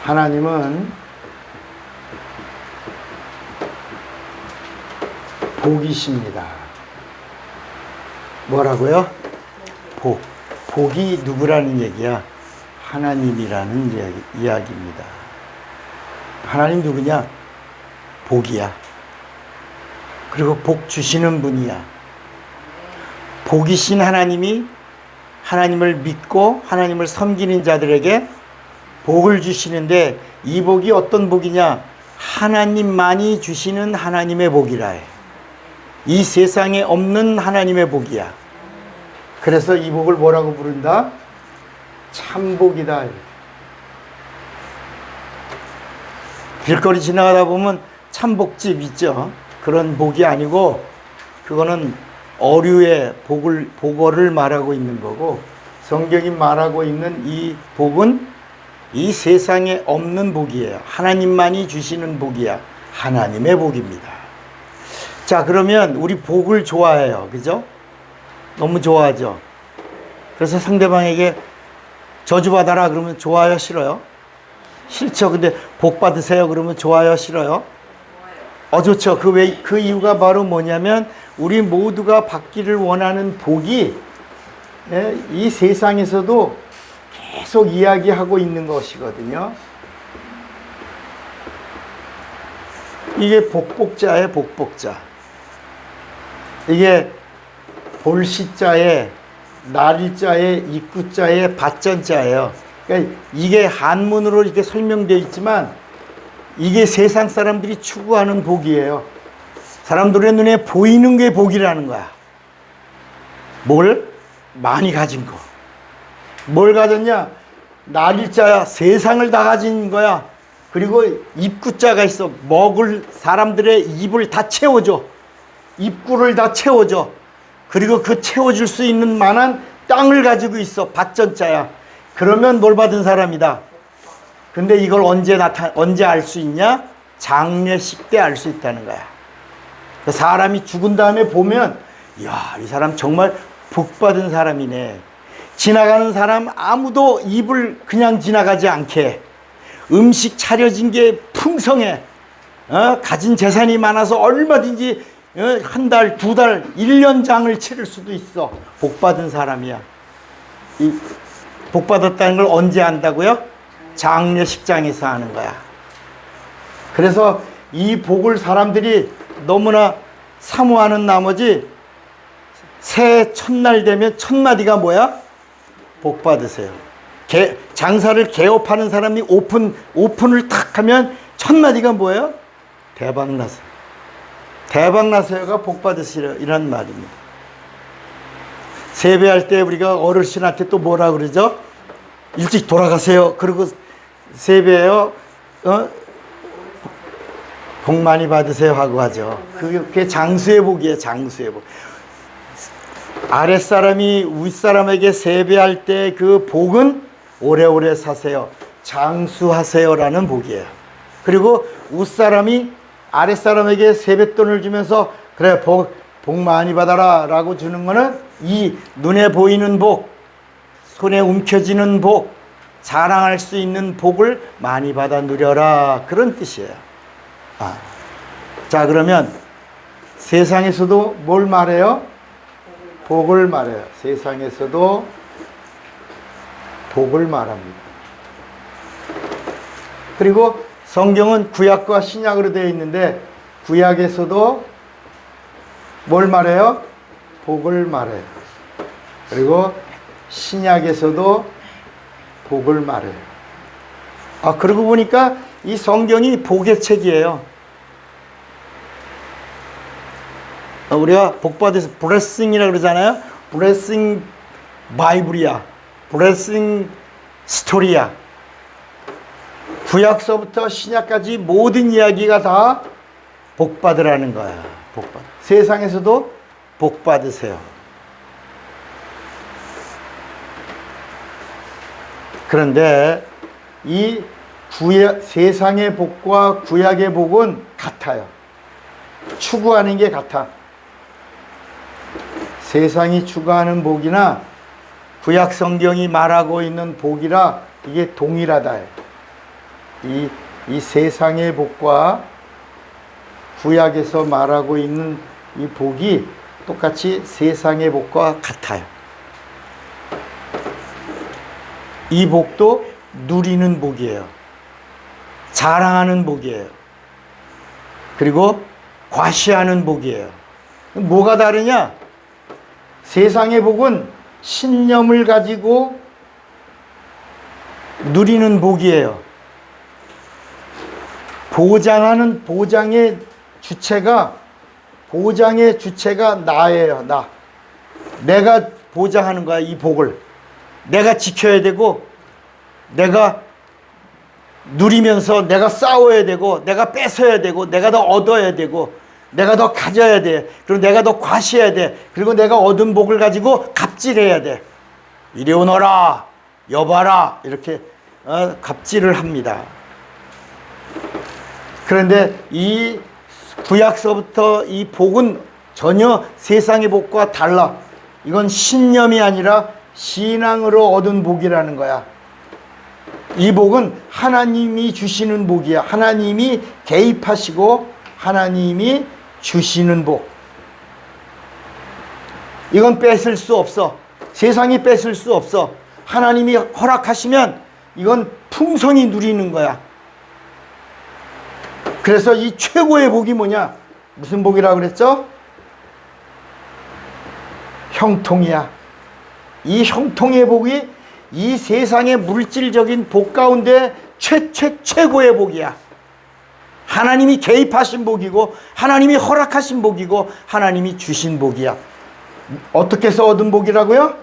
하나님은 복이십니다. 뭐라고요? 복. 복이 누구라는 얘기야? 하나님이라는 이야기입니다. 하나님 누구냐? 복이야. 그리고 복 주시는 분이야. 복이신 하나님이 하나님을 믿고 하나님을 섬기는 자들에게 복을 주시는데, 이 복이 어떤 복이냐? 하나님만이 주시는 하나님의 복이라 해. 이 세상에 없는 하나님의 복이야. 그래서 이 복을 뭐라고 부른다? 참복이다. 길거리 지나가다 보면 참복집 있죠. 그런 복이 아니고 그거는 어류의 복어를 말하고 있는 거고, 성경이 말하고 있는 이 복은 이 세상에 없는 복이에요. 하나님만이 주시는 복이야. 하나님의 복입니다. 자, 그러면 우리 복을 좋아해요. 그죠? 너무 좋아하죠. 그래서 상대방에게 저주받아라 그러면 좋아요, 싫어요? 싫죠. 근데 복 받으세요 그러면 좋아요, 싫어요? 좋죠. 그 이유가 바로 뭐냐면, 우리 모두가 받기를 원하는 복이 이 세상에서도 계속 이야기하고 있는 것이거든요. 이게 복복자예요, 복복자. 이게 볼시자에 날일자에 입구자에 받전자예요. 그러니까 이게 한문으로 이렇게 설명되어 있지만 이게 세상 사람들이 추구하는 복이에요. 사람들의 눈에 보이는 게 복이라는 거야. 뭘? 많이 가진 거. 뭘 가졌냐? 날일자야. 세상을 다 가진 거야. 그리고 입구자가 있어. 먹을 사람들의 입을 다 채워줘. 입구를 다 채워줘. 그리고 그 채워줄 수 있는 만한 땅을 가지고 있어. 받전자야. 그러면 뭘 받은 사람이다. 근데 이걸 언제 알 수 있냐? 장례식 때 알 수 있다는 거야. 사람이 죽은 다음에 보면, 이야, 이 사람 정말 복 받은 사람이네. 지나가는 사람 아무도 입을 그냥 지나가지 않게 음식 차려진 게 풍성해. 가진 재산이 많아서 얼마든지 한 달, 두 달, 1년장을 치를 수도 있어. 복 받은 사람이야. 이 복 받았다는 걸 언제 안다고요? 장례식장에서 하는 거야. 그래서 이 복을 사람들이 너무나 사모하는 나머지 새해 첫날 되면 첫 마디가 뭐야? 복 받으세요. 장사를 개업하는 사람이 오픈을 탁 하면 첫 마디가 뭐예요? 대박 나세요. 대박 나세요가 복 받으시려, 이런 말입니다. 세배할 때 우리가 어르신한테 또 뭐라 그러죠? 일찍 돌아가세요. 그리고 세배해요. 복 많이 받으세요 하고 하죠. 그게 장수의 복이에요. 장수의 복. 아랫사람이 윗사람에게 세배할 때 그 복은 오래오래 사세요, 장수하세요라는 복이에요. 그리고 윗사람이 아랫사람에게 세뱃돈을 주면서 그래 복 많이 받아라 라고 주는 거는 이 눈에 보이는 복, 손에 움켜쥐는 복, 자랑할 수 있는 복을 많이 받아 누려라, 그런 뜻이에요. 자, 그러면 세상에서도 뭘 말해요? 복을 말해요. 세상에서도 복을 말합니다. 그리고 성경은 구약과 신약으로 되어 있는데, 구약에서도 뭘 말해요? 복을 말해요. 그리고 신약에서도 복을 말해요. 그러고 보니까 이 성경이 복의 책이에요. 우리가 복 받아서 블레싱이라고 그러잖아요. 블레싱 바이블이야. 블레싱 스토리야. 구약서부터 신약까지 모든 이야기가 다 복 받으라는 거야. 복 받. 세상에서도 복 받으세요. 그런데 이 세상의 복과 구약의 복은 같아요. 추구하는 게 같아. 세상이 추구하는 복이나 구약 성경이 말하고 있는 복이라 이게 동일하다. 이 세상의 복과 구약에서 말하고 있는 이 복이 똑같이 세상의 복과 같아요. 이 복도 누리는 복이에요. 자랑하는 복이에요. 그리고 과시하는 복이에요. 뭐가 다르냐? 세상의 복은 신념을 가지고 누리는 복이에요. 보장의 주체가 나예요. 내가 보장하는 거야. 이 복을 내가 지켜야 되고, 내가 누리면서 내가 싸워야 되고, 내가 뺏어야 되고, 내가 더 얻어야 되고, 내가 더 가져야 돼. 그리고 내가 더 과시해야 돼. 그리고 내가 얻은 복을 가지고 갑질해야 돼. 이리 오너라, 여봐라, 이렇게 갑질을 합니다. 그런데 이 구약서부터 이 복은 전혀 세상의 복과 달라. 이건 신념이 아니라 신앙으로 얻은 복이라는 거야. 이 복은 하나님이 주시는 복이야. 하나님이 개입하시고 하나님이 주시는 복. 이건 뺏을 수 없어. 세상이 뺏을 수 없어. 하나님이 허락하시면 이건 풍성히 누리는 거야. 그래서 이 최고의 복이 뭐냐? 무슨 복이라고 그랬죠? 형통이야. 이 형통의 복이 이 세상의 물질적인 복 가운데 최고의 복이야. 하나님이 개입하신 복이고, 하나님이 허락하신 복이고, 하나님이 주신 복이야. 어떻게 해서 얻은 복이라고요?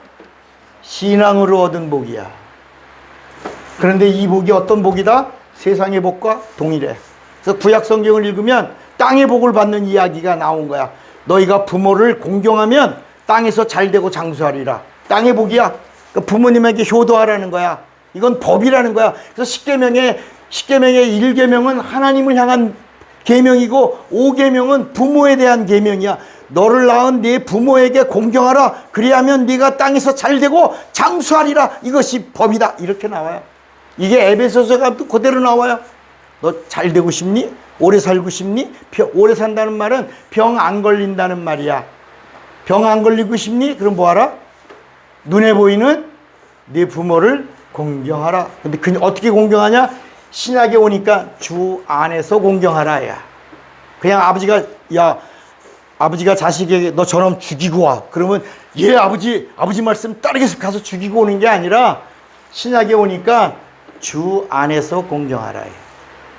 신앙으로 얻은 복이야. 그런데 이 복이 어떤 복이다? 세상의 복과 동일해. 그래서 구약 성경을 읽으면 땅의 복을 받는 이야기가 나온 거야. 너희가 부모를 공경하면 땅에서 잘되고 장수하리라. 땅의 복이야. 그러니까 부모님에게 효도하라는 거야. 이건 법이라는 거야. 그래서 십계명의 1계명은 하나님을 향한 계명이고 5계명은 부모에 대한 계명이야. 너를 낳은 네 부모에게 공경하라. 그리하면 네가 땅에서 잘되고 장수하리라. 이것이 법이다. 이렇게 나와요. 이게 에베소서가 그대로 나와요. 너 잘되고 싶니? 오래 살고 싶니? 오래 산다는 말은 병 안 걸린다는 말이야. 병 안 걸리고 싶니? 그럼 뭐하라? 눈에 보이는 네 부모를 공경하라. 근데 어떻게 공경하냐? 신약에 오니까 주 안에서 공경하라. 야, 그냥 아버지가 자식에게 너 저놈 죽이고 와. 그러면 예 아버지 말씀 따르겠습니다. 가서 죽이고 오는 게 아니라 신약에 오니까 주 안에서 공경하라.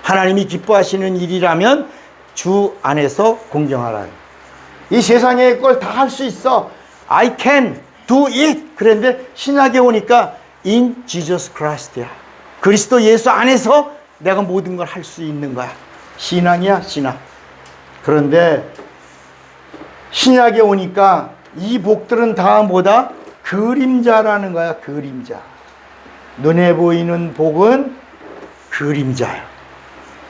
하나님이 기뻐하시는 일이라면 주 안에서 공경하라. 이 세상의 걸 다 할 수 있어. I can do it. 그런데 신약에 오니까 in Jesus Christ야. 그리스도 예수 안에서 내가 모든 걸 할 수 있는 거야. 신앙이야, 신앙. 그런데 신약에 오니까 이 복들은 다 뭐다? 그림자라는 거야, 그림자. 눈에 보이는 복은 그림자야.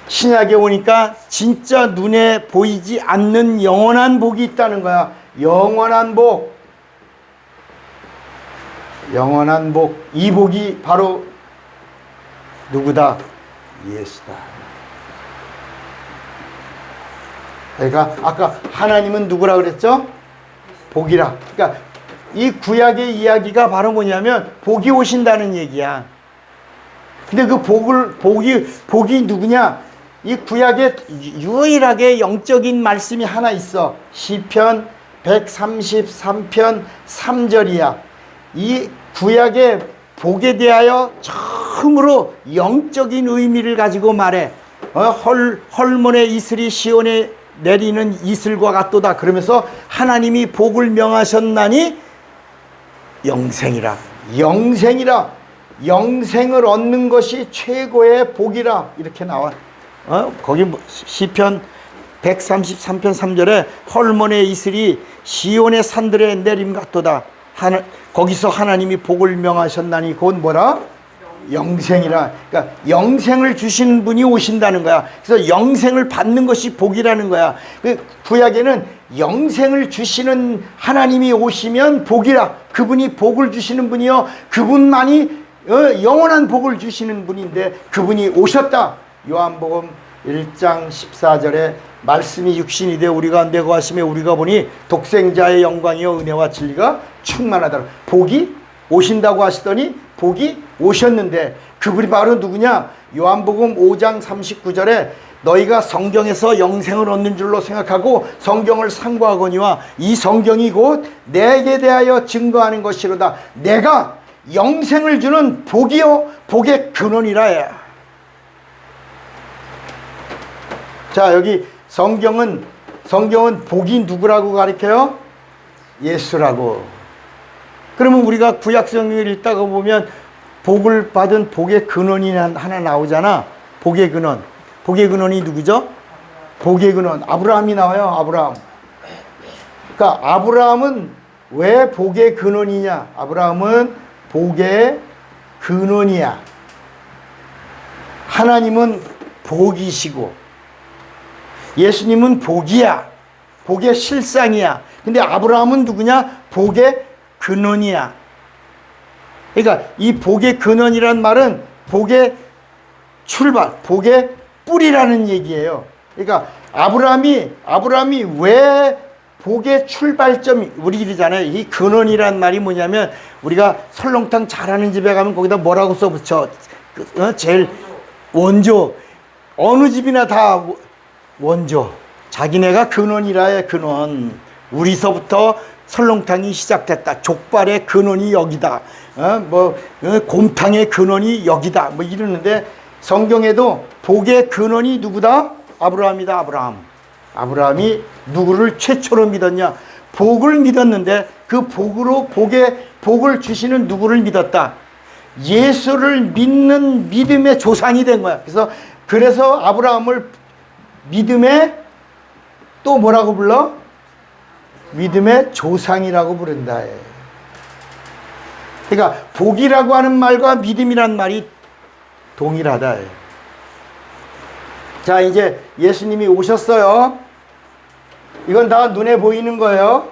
신약에 오니까 진짜 눈에 보이지 않는 영원한 복이 있다는 거야. 영원한 복. 영원한 복. 이 복이 바로 누구다? 예수다. 그러니까 아까 하나님은 누구라 그랬죠? 복이라. 그러니까 이 구약의 이야기가 바로 뭐냐면 복이 오신다는 얘기야. 근데 그 복이 누구냐? 이 구약에 유일하게 영적인 말씀이 하나 있어. 시편 133편 3절이야. 이 구약의 복에 대하여 처음으로 영적인 의미를 가지고 말해. 헐몬의 이슬이 시온에 내리는 이슬과 같도다. 그러면서 하나님이 복을 명하셨나니 영생이라. 영생이라. 영생을 얻는 것이 최고의 복이라. 이렇게 나와. 거기 시편 133편 3절에 헐몬의 이슬이 시온의 산들에 내림 같도다. 거기서 하나님이 복을 명하셨나니 그건 뭐라? 영생이라. 그러니까 영생을 주시는 분이 오신다는 거야. 그래서 영생을 받는 것이 복이라는 거야. 그 구약에는 영생을 주시는 하나님이 오시면 복이라. 그분이 복을 주시는 분이요, 그분만이 영원한 복을 주시는 분인데 그분이 오셨다. 요한복음 1장 14절에 말씀이 육신이 되어 우리 가운데 거하심에 우리가 보니 독생자의 영광이요 은혜와 진리가 충만하다. 복이 오신다고 하시더니 복이 오셨는데 그분이 바로 누구냐? 요한복음 5장 39절에 너희가 성경에서 영생을 얻는 줄로 생각하고 성경을 상고하거니와 이 성경이 곧 내게 대하여 증거하는 것이로다. 내가 영생을 주는 복이요 복의 근원이라. 자, 여기 성경은 복이 누구라고 가르쳐요? 예수라고. 그러면 우리가 구약 성경을 읽다가 보면 복을 받은 복의 근원이 하나 나오잖아. 복의 근원. 복의 근원이 누구죠? 복의 근원. 아브라함이 나와요. 아브라함. 그러니까 아브라함은 왜 복의 근원이냐? 아브라함은 복의 근원이야. 하나님은 복이시고 예수님은 복이야. 복의 실상이야. 근데 아브라함은 누구냐? 복의 근원이야. 그러니까 이 복의 근원이란 말은 복의 출발, 복의 뿌리라는 얘기예요. 그러니까 아브라함이 왜 복의 출발점이, 우리 이러잖아요. 이 근원이란 말이 뭐냐면 우리가 설렁탕 잘하는 집에 가면 거기다 뭐라고 써붙여? 제일 원조. 어느 집이나 다 원조. 자기네가 근원이라야 근원. 우리서부터 설렁탕이 시작됐다. 족발의 근원이 여기다. 곰탕의 근원이 여기다. 뭐 이러는데 성경에도 복의 근원이 누구다? 아브라함이다. 아브라함이 누구를 최초로 믿었냐? 복을 믿었는데 그 복으로 복을 주시는 누구를 믿었다? 예수를 믿는 믿음의 조상이 된 거야. 그래서 아브라함을 믿음의 또 뭐라고 불러? 믿음의 조상이라고 부른다. 그러니까 복이라고 하는 말과 믿음이란 말이 동일하다. 자, 이제 예수님이 오셨어요. 이건 다 눈에 보이는 거예요.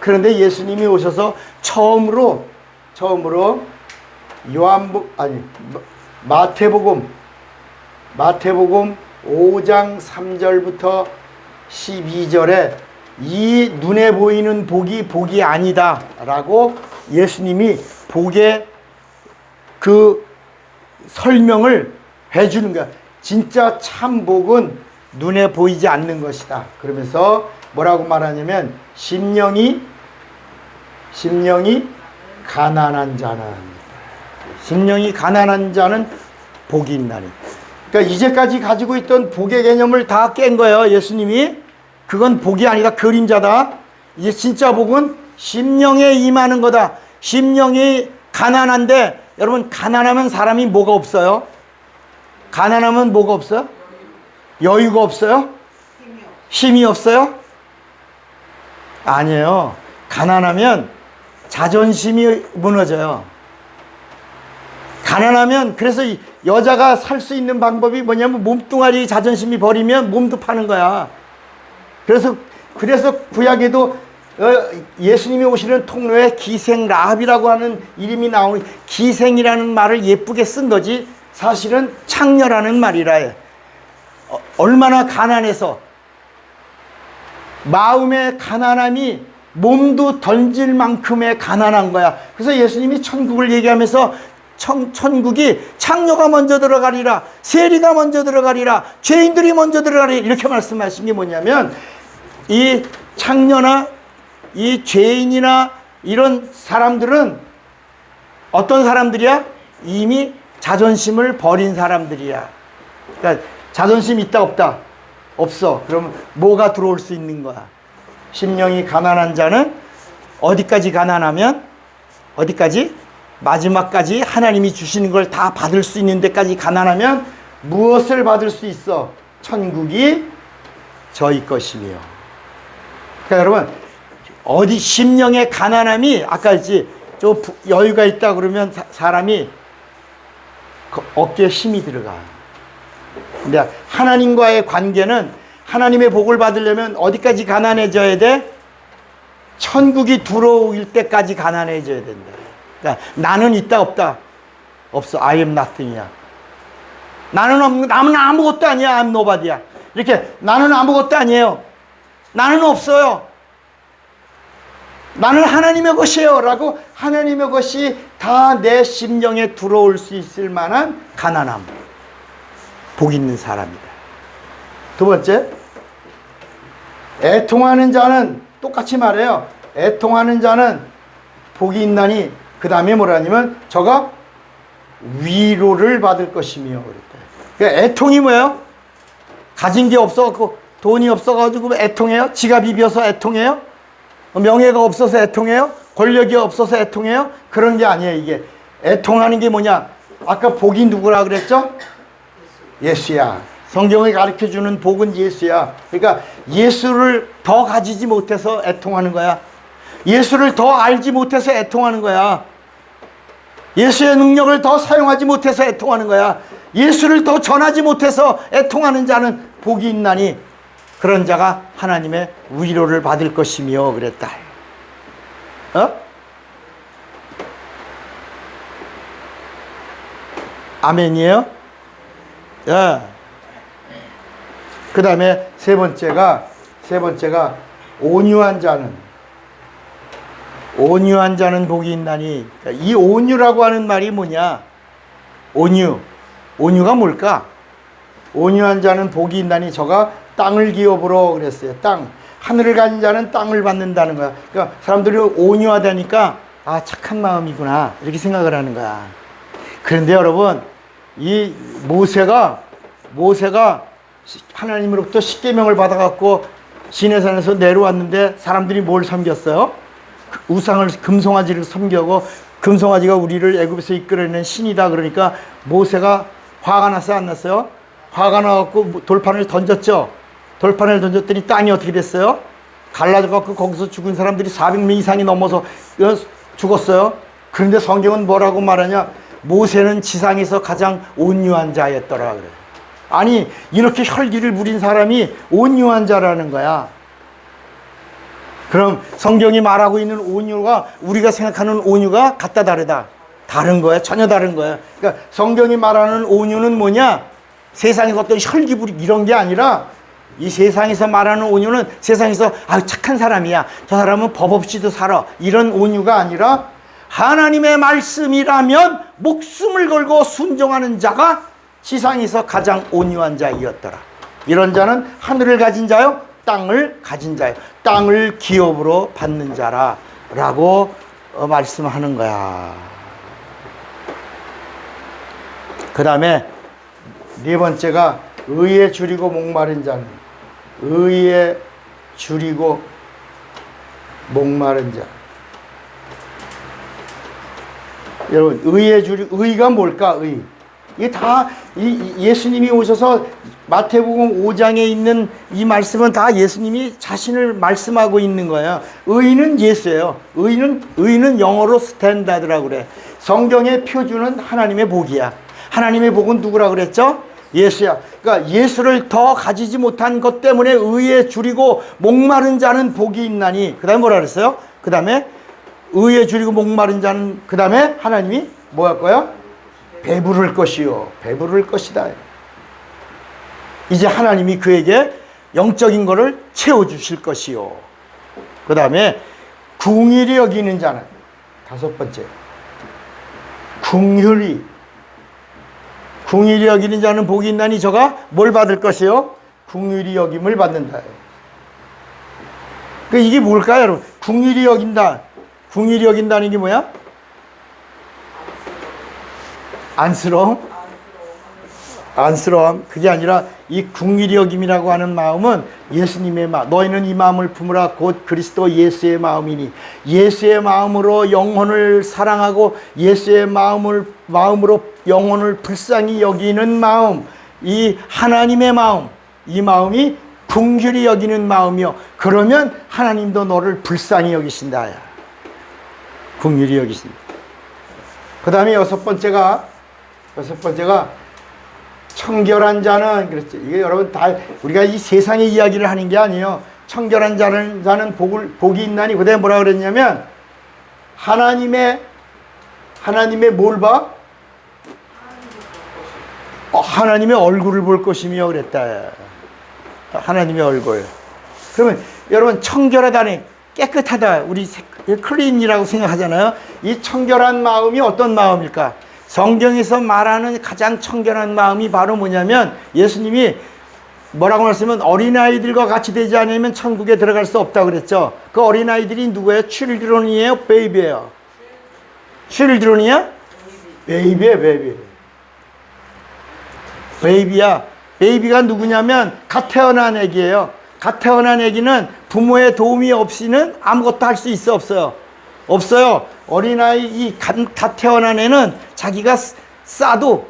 그런데 예수님이 오셔서 처음으로 마태복음 5장 3절부터 12절에 이 눈에 보이는 복이 아니다 라고 예수님이 복의 그 설명을 해주는 거야. 진짜 참 복은 눈에 보이지 않는 것이다. 그러면서 뭐라고 말하냐면 심령이 가난한 자는 복이 있나니. 그러니까 이제까지 가지고 있던 복의 개념을 다 깬 거예요. 예수님이. 그건 복이 아니다. 그림자다. 이제 진짜 복은 심령에 임하는 거다. 심령이 가난한데 여러분, 가난하면 사람이 뭐가 없어요? 가난하면 뭐가 없어요? 여유가 없어요? 힘이 없어요? 아니에요. 가난하면 자존심이 무너져요. 가난하면, 그래서 여자가 살 수 있는 방법이 뭐냐면 몸뚱아리 자존심이 버리면 몸도 파는 거야. 그래서 구약에도 예수님이 오시는 통로에 기생 라합이라고 하는 이름이 나오니, 기생이라는 말을 예쁘게 쓴 거지 사실은 창녀라는 말이라 해. 얼마나 가난해서, 마음의 가난함이 몸도 던질 만큼의 가난한 거야. 그래서 예수님이 천국을 얘기하면서 천국이 창녀가 먼저 들어가리라, 세리가 먼저 들어가리라, 죄인들이 먼저 들어가리라, 이렇게 말씀하신 게 뭐냐면, 이 창녀나 이 죄인이나 이런 사람들은 어떤 사람들이야? 이미 자존심을 버린 사람들이야. 그러니까 자존심 있다 없다? 없어. 그러면 뭐가 들어올 수 있는 거야? 심령이 가난한 자는 어디까지 가난하면? 어디까지? 마지막까지 하나님이 주시는 걸 다 받을 수 있는 데까지 가난하면 무엇을 받을 수 있어? 천국이 저희 것이며. 그러니까 여러분, 어디 심령의 가난함이, 아까 했지, 좀 여유가 있다 그러면 사람이 어깨에 힘이 들어가. 근데 하나님과의 관계는 하나님의 복을 받으려면 어디까지 가난해져야 돼? 천국이 들어올 때까지 가난해져야 된다. 그러니까 나는 있다 없다? 없어. I am nothing이야. 나는 아무것도 아니야. I'm nobody야. 이렇게 나는 아무것도 아니에요. 나는 없어요. 나는 하나님의 것이에요. 라고 하나님의 것이 다 내 심령에 들어올 수 있을 만한 가난함. 복 있는 사람이다. 두 번째, 애통하는 자는 똑같이 말해요. 애통하는 자는 복이 있나니 그 다음에 뭐라냐면 저가 위로를 받을 것이며 그랬다. 그러니까 애통이 뭐예요? 가진 게 없어갖고 돈이 없어가지고 애통해요? 지갑이 비어서 애통해요? 명예가 없어서 애통해요? 권력이 없어서 애통해요? 그런 게 아니에요. 이게 애통하는 게 뭐냐? 아까 복이 누구라 그랬죠? 예수야. 성경이 가르쳐주는 복은 예수야. 그러니까 예수를 더 가지지 못해서 애통하는 거야. 예수를 더 알지 못해서 애통하는 거야. 예수의 능력을 더 사용하지 못해서 애통하는 거야. 예수를 더 전하지 못해서 애통하는 자는 복이 있나니 그런 자가 하나님의 위로를 받을 것이며 그랬다. 아멘이에요? 예. 그 다음에 세 번째가 온유한 자는 복이 있나니. 이 온유라고 하는 말이 뭐냐? 온유가 뭘까? 온유한 자는 복이 있나니 저가 땅을 기업으로 그랬어요. 땅. 하늘을 가진 자는 땅을 받는다는 거야. 그러니까 사람들이 온유하다니까 아, 착한 마음이구나 이렇게 생각을 하는 거야. 그런데 여러분, 이 모세가 하나님으로부터 십계명을 받아갖고 시내산에서 내려왔는데 사람들이 뭘 섬겼어요? 우상을, 금송아지를 섬겨고, 금송아지가 우리를 애굽에서 이끌어내는 신이다 그러니까 모세가 화가 났어요? 안 났어요? 화가 나갖고 돌판을 던졌죠. 돌판을 던졌더니 땅이 어떻게 됐어요? 갈라져갖고 거기서 죽은 사람들이 400명 이상이 넘어서 죽었어요. 그런데 성경은 뭐라고 말하냐? 모세는 지상에서 가장 온유한 자였더라 그래. 아니, 이렇게 혈기를 부린 사람이 온유한 자라는 거야. 그럼 성경이 말하고 있는 온유가 우리가 생각하는 온유가 같다 다르다? 다른 거야. 전혀 다른 거야. 그러니까 성경이 말하는 온유는 뭐냐? 세상에서 어떤 혈기 부리기 이런 게 아니라 이 세상에서 말하는 온유는 세상에서 아, 착한 사람이야. 저 사람은 법 없이도 살아. 이런 온유가 아니라 하나님의 말씀이라면 목숨을 걸고 순종하는 자가 지상에서 가장 온유한 자이었더라. 이런 자는 하늘을 가진 자요, 땅을 가진 자요. 땅을 기업으로 받는 자라 라고 말씀하는 거야. 그 다음에 네 번째가 의에 줄이고 목마른 자는, 의에 줄이고 목마른 자. 여러분, 의가 뭘까? 이게 다 예수님이 오셔서 마태복음 5장에 있는 이 말씀은 다 예수님이 자신을 말씀하고 있는 거예요. 의는 예수예요. 의는 영어로 스탠다드라고 그래. 성경의 표준은 하나님의 복이야. 하나님의 복은 누구라고 그랬죠? 예수야. 그러니까 예수를 더 가지지 못한 것 때문에 의에 줄이고 목마른 자는 복이 있나니. 그 다음에 뭐라 그랬어요? 그 다음에 의에 줄이고 목마른 자는, 그 다음에 하나님이 뭐 할 거야? 배부를 것이요. 배부를 것이다. 이제 하나님이 그에게 영적인 거를 채워주실 것이요. 그 다음에 궁휼히 여기는 자는, 다섯 번째, 궁휼히 여기는 자는 복이 있나니 저가 뭘 받을 것이요? 궁휼히 여김을 받는다. 그 이게 뭘까요, 여러분? 궁휼히 여긴다. 궁휼히 여긴다는 게 뭐야? 안쓰러움. 그게 아니라 이 궁휼히 여김이라고 하는 마음은 예수님의 마음. 너희는 이 마음을 품으라 곧 그리스도 예수의 마음이니. 예수의 마음으로 영혼을 사랑하고 예수의 마음으로 영혼을 불쌍히 여기는 마음, 이 하나님의 마음, 이 마음이 궁휼히 여기는 마음이요. 그러면 하나님도 너를 불쌍히 여기신다. 궁휼히 여기신다. 그 다음에 여섯 번째가 여섯 번째가 청결한 자는, 그렇지. 이게 여러분 다 우리가 이 세상의 이야기를 하는 게 아니에요. 청결한 자는 복이 있나니, 그다음에 뭐라 그랬냐면 하나님의 뭘 봐? 하나님의 얼굴을 볼 것이며 그랬다. 하나님의 얼굴. 그러면 여러분 청결하다니, 깨끗하다, 우리 클린이라고 생각하잖아요. 이 청결한 마음이 어떤 마음일까? 성경에서 말하는 가장 청결한 마음이 바로 뭐냐면, 예수님이 뭐라고 말씀하면 어린아이들과 같이 되지 않으면 천국에 들어갈 수 없다고 그랬죠. 그 어린아이들이 누구예요? 칠드론이에요? 베이비예요? 칠드론이야? 베이비야, 베이비. 베이비야. 베이비가 누구냐면 갓 태어난 애기예요. 갓 태어난 애기는 부모의 도움이 없이는 아무것도 할 수 있어, 없어요? 없어요. 어린아이, 이 갓 태어난 애는 자기가 쌌다고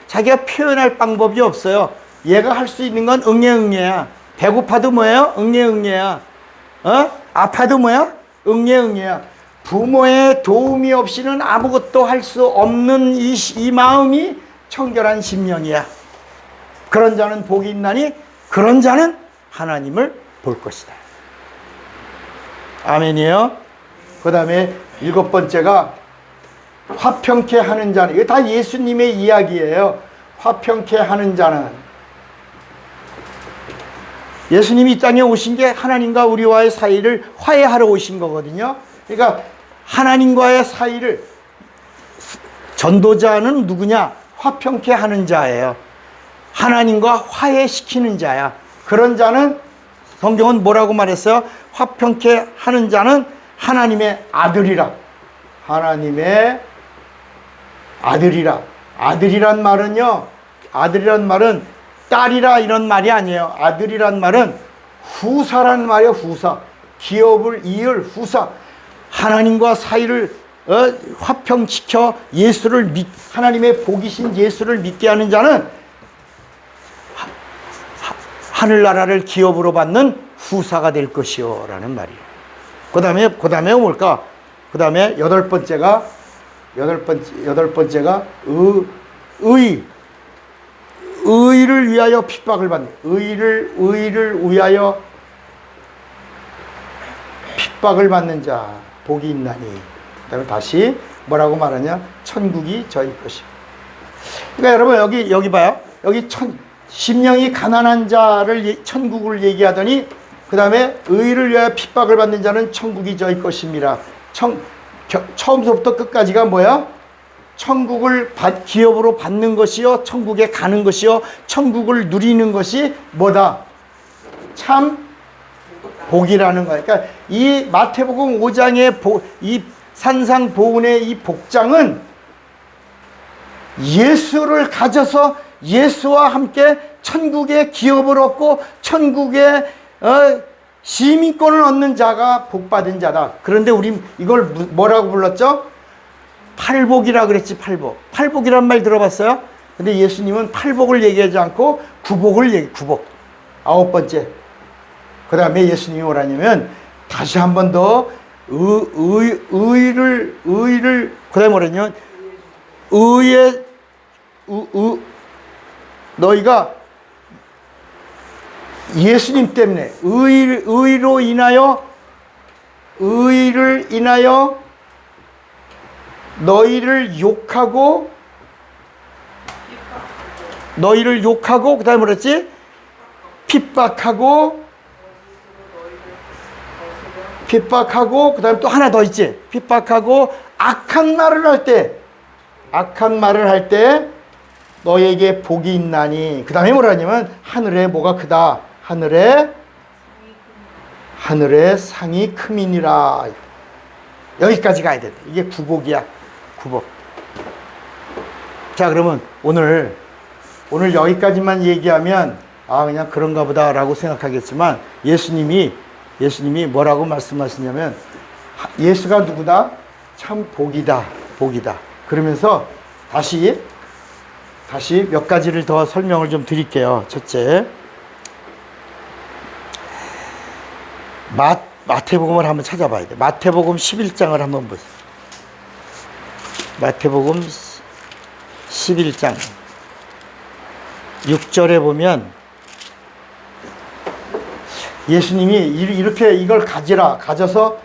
자기가 표현할 방법이 없어요. 얘가 할 수 있는 건 응애응애야. 배고파도 뭐예요? 응애응애야. 아파도 뭐야? 응애응애야. 부모의 도움이 없이는 아무것도 할 수 없는 이 마음이 청결한 심령이야. 그런 자는 복이 있나니 그런 자는 하나님을 볼 것이다. 아멘이에요. 그 다음에 일곱 번째가 화평케 하는 자는, 이거 다 예수님의 이야기예요. 화평케 하는 자는, 예수님이 이 땅에 오신 게 하나님과 우리와의 사이를 화해하러 오신 거거든요. 그러니까 하나님과의 사이를, 전도자는 누구냐? 화평케 하는 자예요. 하나님과 화해시키는 자야. 그런 자는, 성경은 뭐라고 말했어요? 화평케 하는 자는 하나님의 아들이라. 하나님의 아들이라. 아들이란 말은요, 아들이란 말은 딸이라 이런 말이 아니에요. 아들이란 말은 후사란 말이에요. 후사. 기업을 이을 후사. 하나님과 사이를 화평시켜 하나님의 복이신 예수를 믿게 하는 자는 하늘나라를 기업으로 받는 후사가 될 것이요 라는 말이에요. 그 다음에 뭘까? 그 다음에 여덟 번째가 의를 위하여 핍박을 받는, 의를 위하여 핍박을 받는 자 복이 있나니. 그 다음에 다시 뭐라고 말하냐? 천국이 저희 것이요. 그러니까 여러분 여기 봐요. 여기 심령이 가난한 자를, 천국을 얘기하더니 그 다음에 의를 위하여 핍박을 받는 자는 천국이 저희 것입니다. 처음부터 끝까지가 뭐야? 천국을 기업으로 받는 것이요, 천국에 가는 것이요, 천국을 누리는 것이 뭐다? 참 복이라는 거야. 그러니까 이 마태복음 5장의 이 산상보훈의 이 복장은 예수를 가져서 예수와 함께 천국의 기업을 얻고 천국의 시민권을 얻는 자가 복받은 자다. 그런데 우리 이걸 뭐라고 불렀죠? 팔복이라 그랬지. 팔복이란 말 들어봤어요? 근데 예수님은 팔복을 얘기하지 않고 구복. 아홉 번째. 그 다음에 예수님이 뭐라냐면 다시 한 번 더 의를 그 다음에 뭐라냐면 너희가 예수님 때문에 의를 인하여 너희를 욕하고 그 다음에 뭐랬지? 핍박하고 그 다음에 또 하나 더 있지. 핍박하고 악한 말을 할 때 너에게 복이 있나니. 그 다음에 뭐라 하냐면 하늘에 뭐가 크다. 하늘에 상이 크민이라. 여기까지 가야 돼. 이게 구복이야. 구복. 자, 그러면 오늘 여기까지만 얘기하면 그냥 그런가 보다라고 생각하겠지만 예수님이 뭐라고 말씀하시냐면 예수가 누구다? 참 복이다. 그러면서 다시 몇 가지를 더 설명을 좀 드릴게요. 첫째, 마태복음을 한번 찾아봐야 돼. 마태복음 11장을 한번 보세요. 마태복음 11장 6절에 보면 예수님이 이렇게 이걸 가져서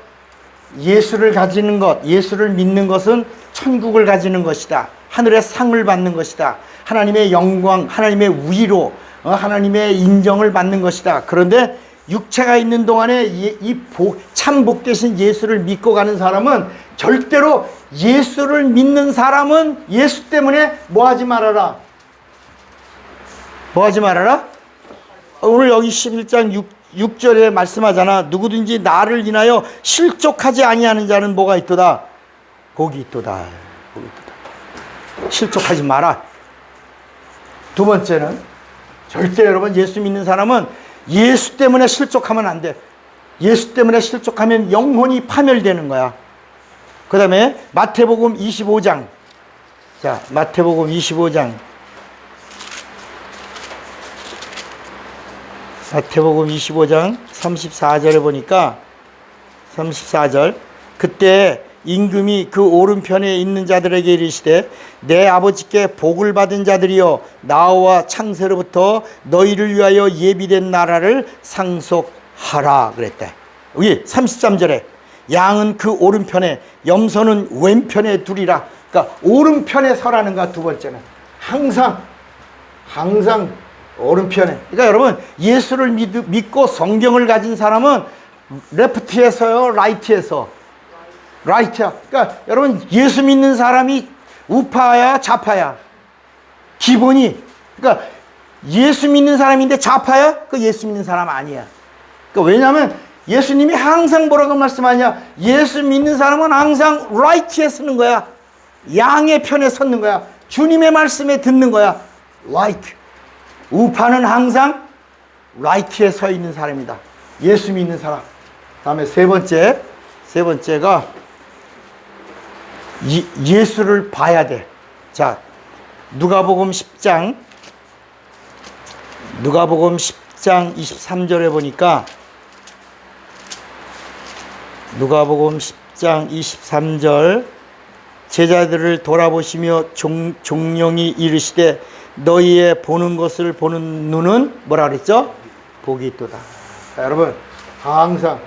예수를 가지는 것, 예수를 믿는 것은 천국을 가지는 것이다. 하늘의 상을 받는 것이다. 하나님의 영광, 하나님의 위로, 하나님의 인정을 받는 것이다. 그런데 육체가 있는 동안에 참 복되신 예수를 믿고 가는 사람은 절대로 예수를 믿는 사람은 예수 때문에 뭐하지 말아라. 뭐하지 말아라? 오늘 여기 11장 6절에 말씀하잖아. 누구든지 나를 인하여 실족하지 아니하는 자는 뭐가 있도다? 복이 있도다. 복이 있도다. 실족하지 마라. 두 번째는 절대 여러분 예수 믿는 사람은 예수 때문에 실족하면 안 돼. 예수 때문에 실족하면 영혼이 파멸되는 거야. 그 다음에 마태복음 25장. 자, 마태복음 25장. 마태복음 25장 34절에 보니까 34절 그때 임금이 그 오른편에 있는 자들에게 이르시되 내 아버지께 복을 받은 자들이여 나와 창세로부터 너희를 위하여 예비된 나라를 상속하라 그랬대. 여기 33절에 양은 그 오른편에 염소는 왼편에 두리라. 그러니까 오른편에 서라는 거야. 두 번째는 항상 오른편에. 그러니까 여러분 예수를 믿고 성경을 가진 사람은 레프트에 서요, 라이트에서? 라이트야. 그러니까 여러분 예수 믿는 사람이 우파야 좌파야? 기본이. 그러니까 예수 믿는 사람인데 좌파야? 그 예수 믿는 사람 아니야. 그러니까 왜냐하면 예수님이 항상 뭐라고 말씀하냐? 예수 믿는 사람은 항상 라이트에 서는 거야. 양의 편에 섰는 거야. 주님의 말씀에 듣는 거야. 라이트. 우파는 항상 라이트에 서 있는 사람이다. 예수 믿는 사람. 다음에 세 번째가 예수를 봐야 돼. 자, 누가복음 10장 23절에 보니까 누가복음 10장 23절 제자들을 돌아보시며 종령이 이르시되 너희의 보는 것을 보는 눈은 뭐라 그랬죠? 복이 있도다. 자, 여러분 항상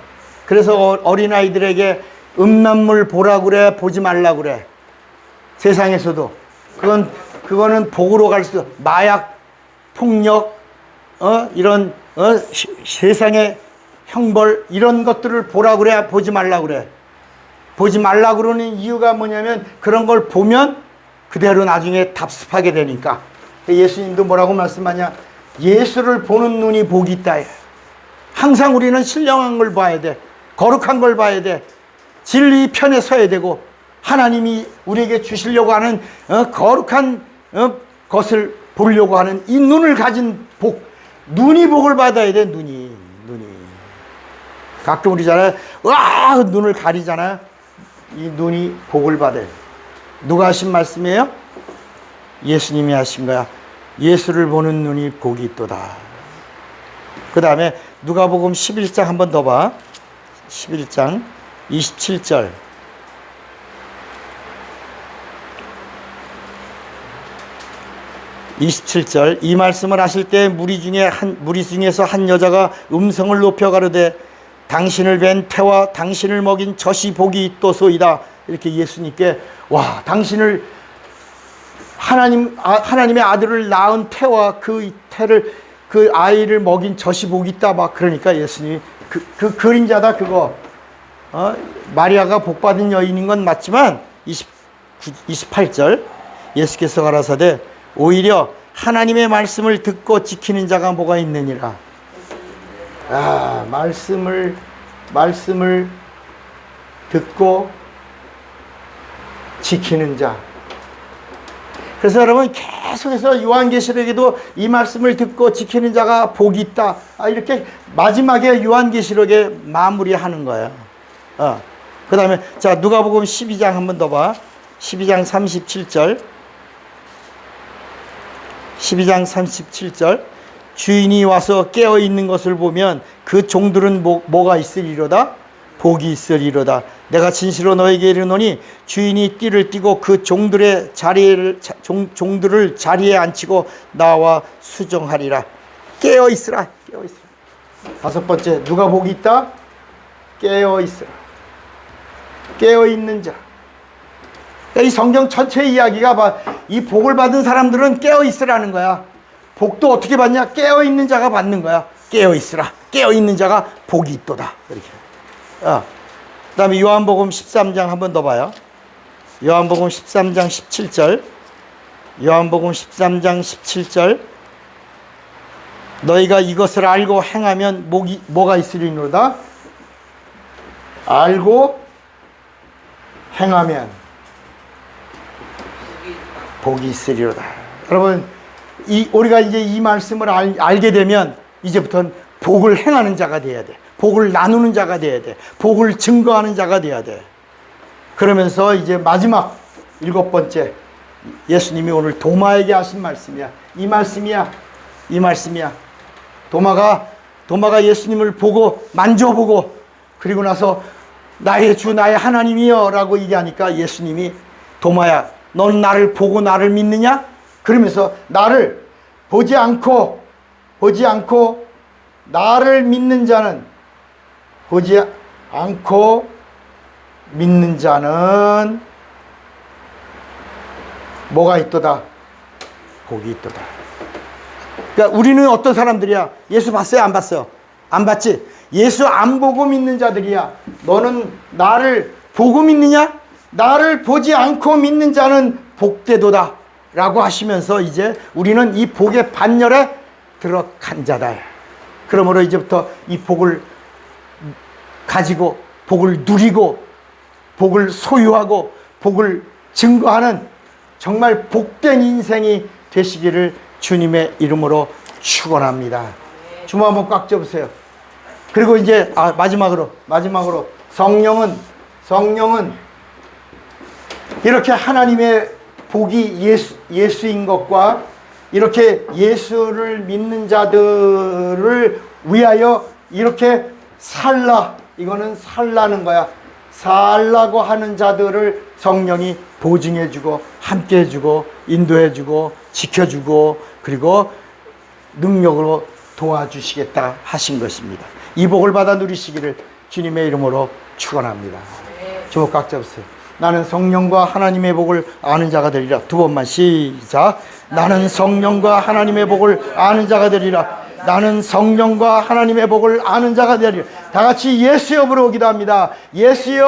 그래서 어린아이들에게 음란물 보라 그래 보지 말라 그래. 세상에서도 그거는 복으로 갈 수. 마약, 폭력, 이런 세상의 형벌 이런 것들을 보라 그래 보지 말라 그래. 보지 말라 그러는 이유가 뭐냐면 그런 걸 보면 그대로 나중에 답습하게 되니까. 예수님도 뭐라고 말씀하냐? 예수를 보는 눈이 복이 있다. 항상 우리는 신령한 걸 봐야 돼. 거룩한 걸 봐야 돼. 진리 편에 서야 되고 하나님이 우리에게 주시려고 하는 거룩한 것을 보려고 하는 이 눈을 가진 복. 눈이 복을 받아야 돼. 눈이. 가끔 우리잖아요. 와 눈을 가리잖아요. 이 눈이 복을 받아요. 누가 하신 말씀이에요? 예수님이 하신 거야. 예수를 보는 눈이 복이 있도다. 그 다음에 누가복음 11장 한 번 더 봐. 11장 27절. 이 말씀을 하실 때 무리 중에서 한 여자가 음성을 높여 가로되 당신을 뵌 태와 당신을 먹인 젖이 복이 있도소이다. 이렇게 예수님께 와 당신을 하나님의 아들을 낳은 태와 그 아이를 먹인 젖이 복이 있다. 막 그러니까 예수님이 그 그림자다 그거. 마리아가 복받은 여인인 건 맞지만 28절 예수께서 가라사대 오히려 하나님의 말씀을 듣고 지키는 자가 뭐가 있느니라. 말씀을 듣고 지키는 자. 그래서 여러분 계속해서 요한계시록에도 이 말씀을 듣고 지키는 자가 복이 있다. 이렇게 마지막에 요한계시록에 마무리하는 거예요. 그 다음에 자 누가복음 12장 한 번 더 봐. 12장 37절. 12장 37절. 주인이 와서 깨어있는 것을 보면 그 종들은 뭐가 있으리로다? 복이 있으리로다. 내가 진실로 너에게 이르노니 주인이 띠를 띠고 그 종들을 자리에 앉히고 나와 수정하리라. 깨어 있으라. 깨어 있으라. 다섯 번째, 누가 복이 있다? 깨어 있으라. 깨어 있는 자. 이 성경 전체 이야기가 이 복을 받은 사람들은 깨어 있으라는 거야. 복도 어떻게 받냐? 깨어 있는 자가 받는 거야. 깨어 있으라. 깨어 있는 자가 복이 있도다. 이렇게. 그다음에 요한복음 13장 한 번 더 봐요. 요한복음 13장 17절. 요한복음 13장 17절. 너희가 이것을 알고 행하면 뭐가 있으리로다? 알고 행하면 복이 있으리로다. 여러분, 우리가 이제 이 말씀을 알게 되면 이제부터는 복을 행하는 자가 돼야 돼. 복을 나누는 자가 돼야 돼. 복을 증거하는 자가 돼야 돼. 그러면서 이제 마지막 일곱 번째, 예수님이 오늘 도마에게 하신 말씀이야. 이 말씀이야. 이 말씀이야. 도마가 예수님을 보고 만져보고 그리고 나서 나의 주 나의 하나님이여 라고 얘기하니까 예수님이 도마야, 넌 나를 보고 나를 믿느냐? 그러면서 나를 보지 않고 나를 믿는 자는, 보지 않고 믿는 자는 뭐가 있도다? 복이 있도다. 그러니까 우리는 어떤 사람들이야? 예수 봤어요? 안 봤어요? 안 봤지? 예수 안 보고 믿는 자들이야. 너는 나를 보고 믿느냐? 나를 보지 않고 믿는 자는 복되도다 라고 하시면서 이제 우리는 이 복의 반열에 들어간 자다. 그러므로 이제부터 이 복을 가지고 복을 누리고 복을 소유하고 복을 증거하는 정말 복된 인생이 되시기를 주님의 이름으로 축원합니다. 주모 한번 꽉 잡으세요. 그리고 이제 마지막으로 성령은 이렇게 하나님의 복이 예수인 것과 이렇게 예수를 믿는 자들을 위하여 이렇게 이거는 살라는 거야. 살라고 하는 자들을 성령이 보증해주고 함께해주고 인도해주고 지켜주고 그리고 능력으로 도와주시겠다 하신 것입니다. 이 복을 받아 누리시기를 주님의 이름으로 축원합니다. 주먹 꽉 잡으세요. 나는 성령과 하나님의 복을 아는 자가 되리라. 두 번만 시작. 나는 성령과 하나님의 복을 아는 자가 되리라. 나는 성령과 하나님의 복을 아는 자가 되리라. 다 같이 예수여 부르기도 합니다. 예수여.